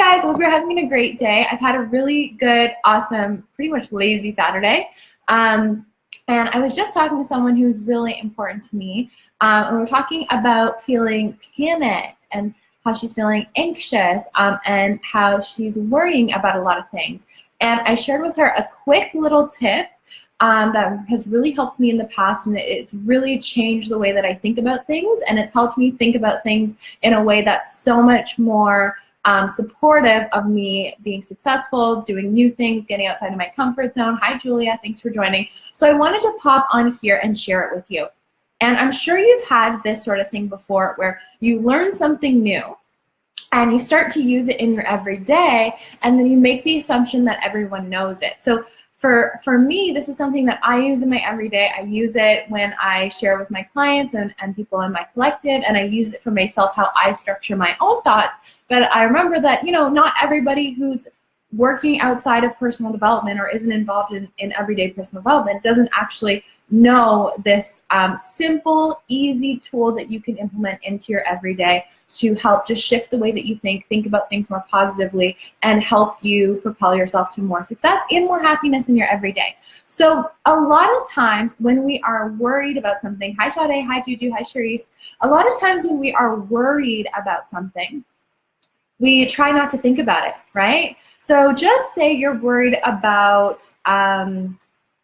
guys, hope you're having a great day. I've had a really good, awesome, pretty much lazy Saturday. And I was just talking to someone who's really important to me. And we're talking about feeling panicked and how she's feeling anxious and how she's worrying about a lot of things. And I shared with her a quick little tip that has really helped me in the past, and it's really changed the way that I think about things, and it's helped me think about things in a way that's so much more supportive of me being successful, doing new things, getting outside of my comfort zone. Hi, Julia. Thanks for joining. So I wanted to pop on here and share it with you. And I'm sure you've had this sort of thing before where you learn something new and you start to use it in your everyday, and then you make the assumption that everyone knows it. So for me, this is something that I use in my everyday. I use it when I share with my clients and people in my collective, and I use it for myself, how I structure my own thoughts. But I remember that, you know, not everybody who's working outside of personal development or isn't involved in everyday personal development doesn't actually know this simple, easy tool that you can implement into your everyday to help just shift the way that you think about things more positively, and help you propel yourself to more success and more happiness in your everyday. So a lot of times when we are worried about something, hi Sade, hi Juju, hi Charisse, a lot of times when we are worried about something, we try not to think about it, right? So just say you're worried about a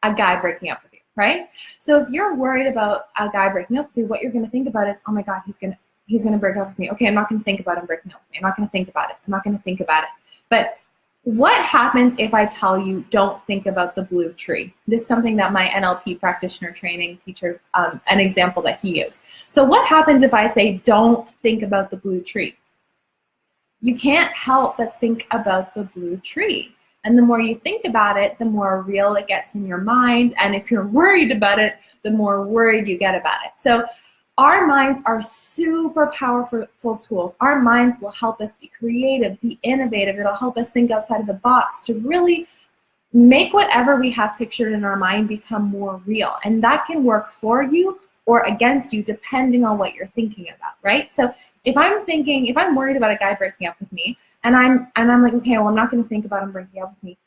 guy breaking up with you, right? So if you're worried about a guy breaking up with you, what you're going to think about is, oh my God, he's gonna break up with me. Okay, I'm not gonna think about him breaking up with me. I'm not gonna think about it. I'm not gonna think about it. But what happens if I tell you, don't think about the blue tree? This is something that my NLP practitioner training teacher, an example that he used. So what happens if I say, don't think about the blue tree? You can't help but think about the blue tree. And the more you think about it, the more real it gets in your mind. And if you're worried about it, the more worried you get about it. So our minds are super powerful tools. Our minds will help us be creative, be innovative. It'll help us think outside of the box to really make whatever we have pictured in our mind become more real. And that can work for you or against you depending on what you're thinking about, right? So if I'm worried about a guy breaking up with me, and I'm like, okay, well, I'm not going to think about him breaking up with me.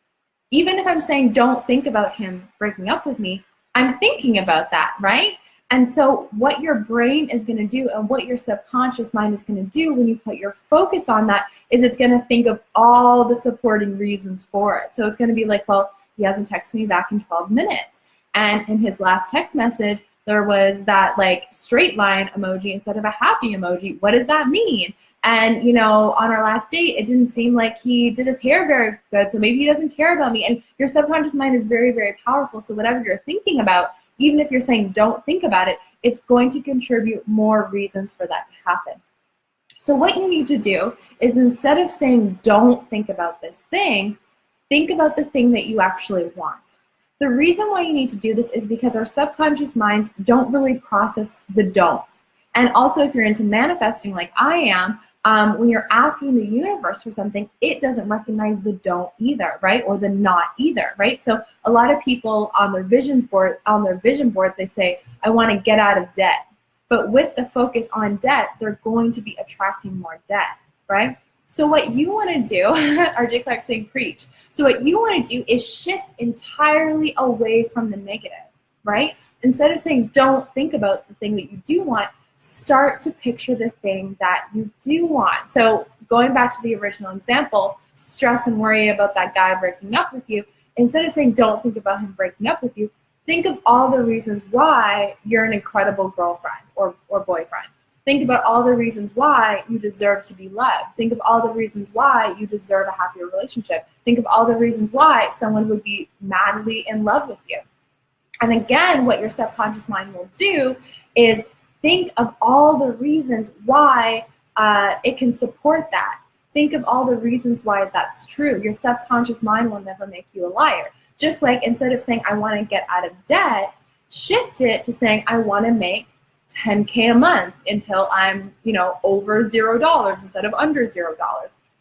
Even if I'm saying don't think about him breaking up with me, I'm thinking about that, right? And so what your brain is going to do and what your subconscious mind is going to do when you put your focus on that is it's going to think of all the supporting reasons for it. So it's going to be like, well, he hasn't texted me back in 12 minutes. And in his last text message, there was that like straight line emoji instead of a happy emoji. What does that mean? And, you know, on our last date, it didn't seem like he did his hair very good, so maybe he doesn't care about me. And your subconscious mind is very, very powerful. So whatever you're thinking about, even if you're saying don't think about it, it's going to contribute more reasons for that to happen. So what you need to do is, instead of saying don't think about this thing, think about the thing that you actually want. The reason why you need to do this is because our subconscious minds don't really process the don't. And also, if you're into manifesting like I am, when you're asking the universe for something, it doesn't recognize the don't either, right? Or the not either, right? So a lot of people on their vision boards, they say, I want to get out of debt. But with the focus on debt, they're going to be attracting more debt, right? So what you want to do, RJ Clark saying preach. So what you want to do is shift entirely away from the negative, right? Instead of saying don't think about the thing that you do want, start to picture the thing that you do want. So going back to the original example, stress and worry about that guy breaking up with you, instead of saying don't think about him breaking up with you, think of all the reasons why you're an incredible girlfriend or boyfriend. Think about all the reasons why you deserve to be loved. Think of all the reasons why you deserve a happier relationship. Think of all the reasons why someone would be madly in love with you. And again, what your subconscious mind will do is think of all the reasons why it can support that. Think of all the reasons why that's true. Your subconscious mind will never make you a liar. Just like instead of saying, I want to get out of debt, shift it to saying, I want to make $10K a month until I'm, over $0 instead of under $0,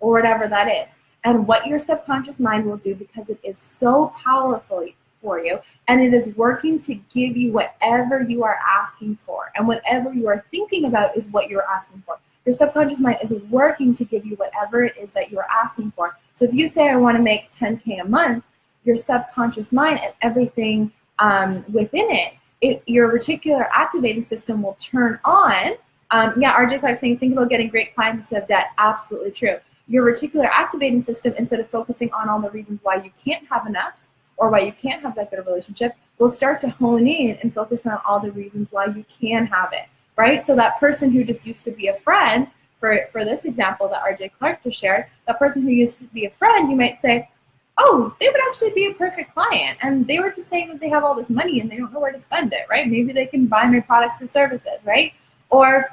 or whatever that is. And what your subconscious mind will do, because it is so powerful for you, and it is working to give you whatever you are asking for, and whatever you are thinking about is what you're asking for. Your subconscious mind is working to give you whatever it is that you are asking for. So if you say, I want to make 10K a month, your subconscious mind and everything within it, your reticular activating system will turn on. Yeah, RJ Clark saying, think about getting great clients instead of debt. Absolutely true. Your reticular activating system, instead of focusing on all the reasons why you can't have enough or why you can't have that good a relationship, will start to hone in and focus on all the reasons why you can have it, right? So that person who just used to be a friend, for this example that RJ Clark just shared, that person who used to be a friend, you might say, oh, they would actually be a perfect client, and they were just saying that they have all this money and they don't know where to spend it, right? Maybe they can buy my products or services, right? Or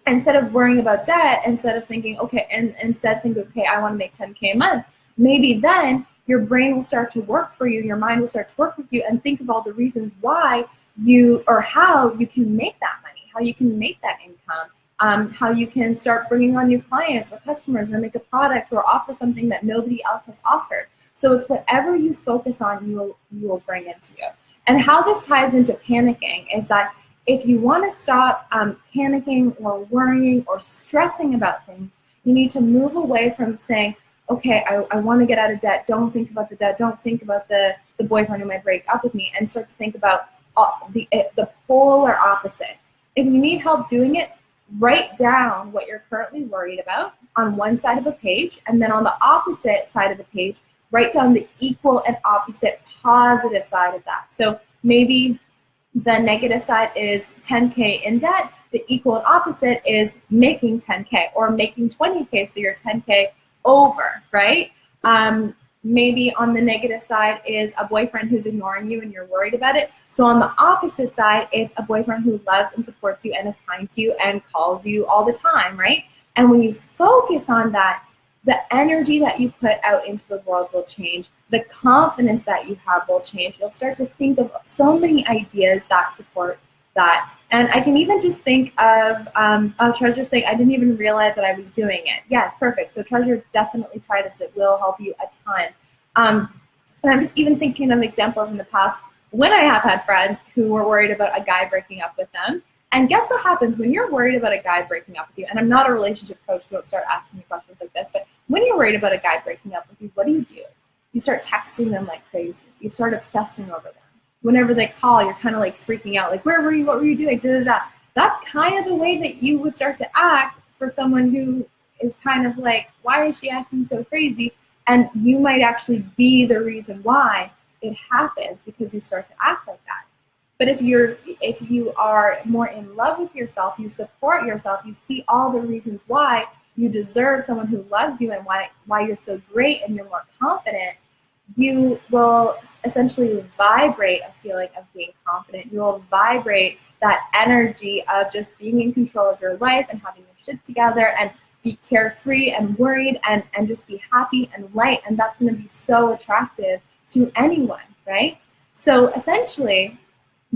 instead of worrying about debt, instead of thinking, okay, and instead think, okay, I want to make 10K a month, maybe then your brain will start to work for you, your mind will start to work with you, and think of all the reasons why you, or how you can make that money, how you can make that income, how you can start bringing on new clients or customers, or make a product or offer something that nobody else has offered. So it's whatever you focus on, you will bring into you. And how this ties into panicking is that if you want to stop panicking or worrying or stressing about things, you need to move away from saying, okay, I want to get out of debt. Don't think about the debt. Don't think about the boyfriend who might break up with me, and start to think about the polar opposite. If you need help doing it, write down what you're currently worried about on one side of a page, and then on the opposite side of the page, write down the equal and opposite positive side of that. So maybe the negative side is 10K in debt. The equal and opposite is making 10K or making 20K, so you're 10K over, right? Maybe on the negative side is a boyfriend who's ignoring you and you're worried about it. So on the opposite side, it's a boyfriend who loves and supports you and is kind to you and calls you all the time, right? And when you focus on that, the energy that you put out into the world will change. The confidence that you have will change. You'll start to think of so many ideas that support that. And I can even just think of Treasure saying, I didn't even realize that I was doing it. Yes, perfect. So Treasure, definitely try this. It will help you a ton. And I'm just even thinking of examples in the past when I have had friends who were worried about a guy breaking up with them. And guess what happens when you're worried about a guy breaking up with you? And I'm not a relationship coach, so don't start asking me questions like this. But when you're worried about a guy breaking up with you, what do? You start texting them like crazy. You start obsessing over them. Whenever they call, you're kind of like freaking out, like, where were you? What were you doing? Da, da, da. That's kind of the way that you would start to act for someone who is kind of like, why is she acting so crazy? And you might actually be the reason why it happens, because you start to act like that. But if you are more in love with yourself, you support yourself, you see all the reasons why you deserve someone who loves you and why you're so great and you're more confident, you will essentially vibrate a feeling of being confident. You will vibrate that energy of just being in control of your life and having your shit together and be carefree and worried and just be happy and light. And that's going to be so attractive to anyone, right? So essentially,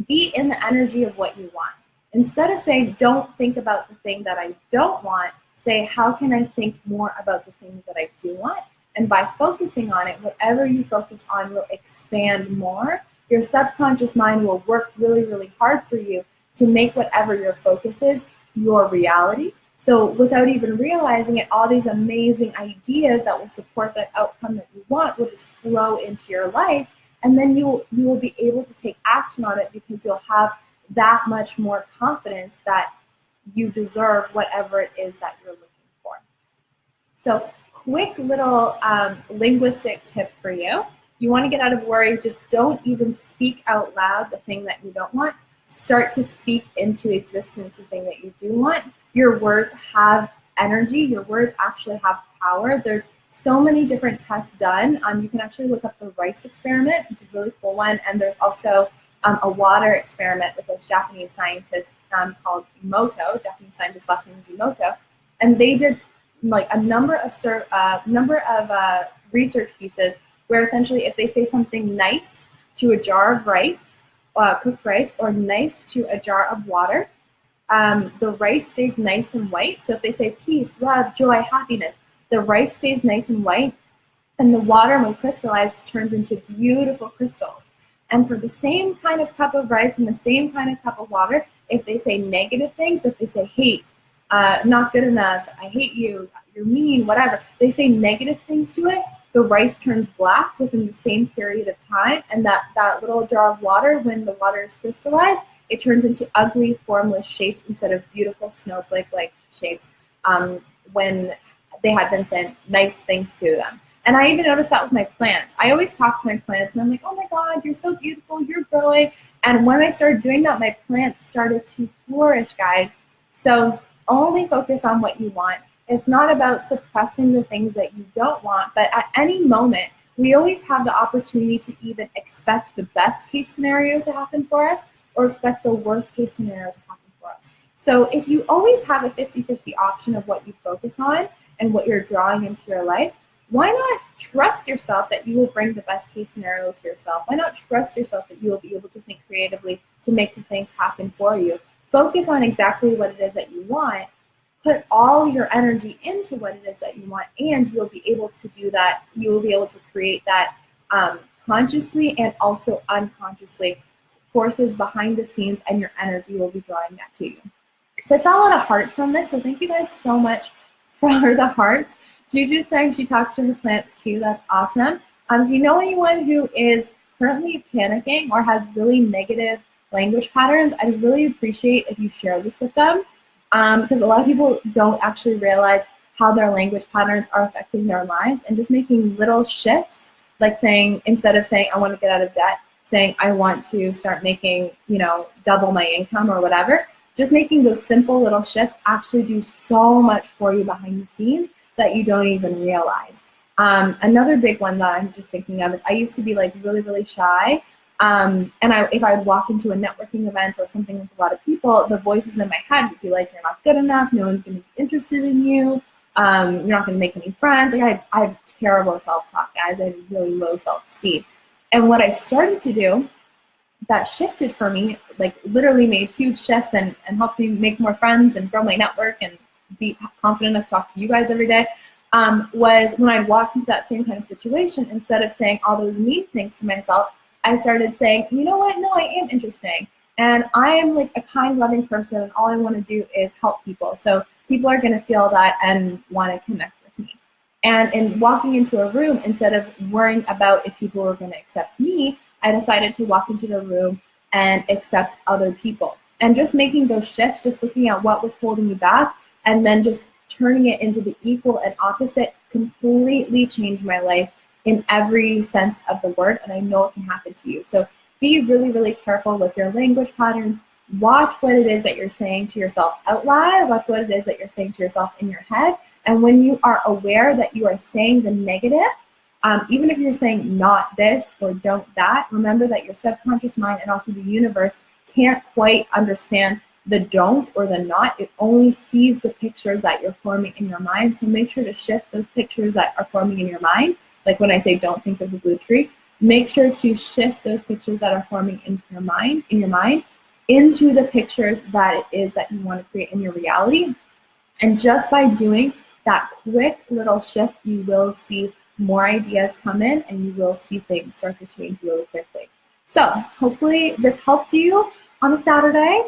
be in the energy of what you want. Instead of saying, don't think about the thing that I don't want, say, how can I think more about the things that I do want? And by focusing on it, whatever you focus on will expand more. Your subconscious mind will work really, really hard for you to make whatever your focus is your reality. So without even realizing it, all these amazing ideas that will support that outcome that you want will just flow into your life. And then you will be able to take action on it, because you'll have that much more confidence that you deserve whatever it is that you're looking for. So quick little linguistic tip for you. You want to get out of worry, just don't even speak out loud the thing that you don't want. Start to speak into existence the thing that you do want. Your words have energy. Your words actually have power. There's so many different tests done. You can actually look up the rice experiment. It's a really cool one. And there's also a water experiment with this Japanese scientist called Emoto. Japanese scientist, last name is Emoto. And they did like a number of research pieces where essentially if they say something nice to a jar of rice, cooked rice, or nice to a jar of water, the rice stays nice and white. So if they say peace, love, joy, happiness, the rice stays nice and white, and the water, when crystallized, turns into beautiful crystals. And for the same kind of cup of rice and the same kind of cup of water, if they say negative things, so if they say hate, not good enough, I hate you, you're mean, whatever, they say negative things to it, the rice turns black within the same period of time, and that little jar of water, when the water is crystallized, it turns into ugly, formless shapes instead of beautiful snowflake-like shapes when they had been saying nice things to them. And I even noticed that with my plants. I always talk to my plants, and I'm like, oh my God, you're so beautiful, you're growing. And when I started doing that, my plants started to flourish, guys. So only focus on what you want. It's not about suppressing the things that you don't want, but at any moment, we always have the opportunity to even expect the best case scenario to happen for us or expect the worst case scenario to happen for us. So if you always have a 50-50 option of what you focus on and what you're drawing into your life, why not trust yourself that you will bring the best case scenario to yourself? Why not trust yourself that you will be able to think creatively to make the things happen for you? Focus on exactly what it is that you want. Put all your energy into what it is that you want, and you'll be able to do that. You will be able to create that consciously and also unconsciously. Forces behind the scenes, and your energy will be drawing that to you. So I saw a lot of hearts from this, so thank you guys so much for the hearts. Juju's saying she talks to her plants too. That's awesome. If you know anyone who is currently panicking or has really negative language patterns, I'd really appreciate if you share this with them, because a lot of people don't actually realize how their language patterns are affecting their lives, and just making little shifts, like saying, instead of saying I want to get out of debt, saying I want to start making, double my income or whatever. Just making those simple little shifts actually do so much for you behind the scenes that you don't even realize. Another big one that I'm just thinking of is I used to be like really, really shy. And if I would walk into a networking event or something with a lot of people, the voices in my head would be like, you're not good enough, no one's going to be interested in you, you're not going to make any friends. Like I have terrible self-talk, guys. I have really low self-esteem. And what I started to do that shifted for me, like literally made huge shifts and helped me make more friends and grow my network and be confident enough to talk to you guys every day, was when I'd walk into that same kind of situation, instead of saying all those mean things to myself, I started saying, you know what, no, I am interesting. And I am like a kind, loving person, and all I want to do is help people. So people are going to feel that and want to connect with me. And in walking into a room, instead of worrying about if people were going to accept me, I decided to walk into the room and accept other people. And just making those shifts, just looking at what was holding me back, and then just turning it into the equal and opposite, completely changed my life in every sense of the word, and I know it can happen to you. So be really, really careful with your language patterns. Watch what it is that you're saying to yourself out loud. Watch what it is that you're saying to yourself in your head. And when you are aware that you are saying the negative, even if you're saying not this or don't that, remember that your subconscious mind and also the universe can't quite understand the don't or the not. It only sees the pictures that you're forming in your mind. So make sure to shift those pictures that are forming in your mind. Like when I say don't think of the blue tree, make sure to shift those pictures that are forming into your mind, into the pictures that it is that you want to create in your reality. And just by doing that quick little shift, you will see more ideas come in, and you will see things start to change really quickly. So hopefully this helped you on a Saturday.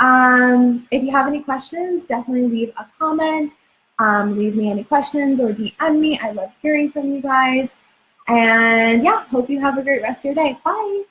If you have any questions, definitely leave a comment. Leave me any questions or DM me. I love hearing from you guys. And yeah, hope you have a great rest of your day. Bye.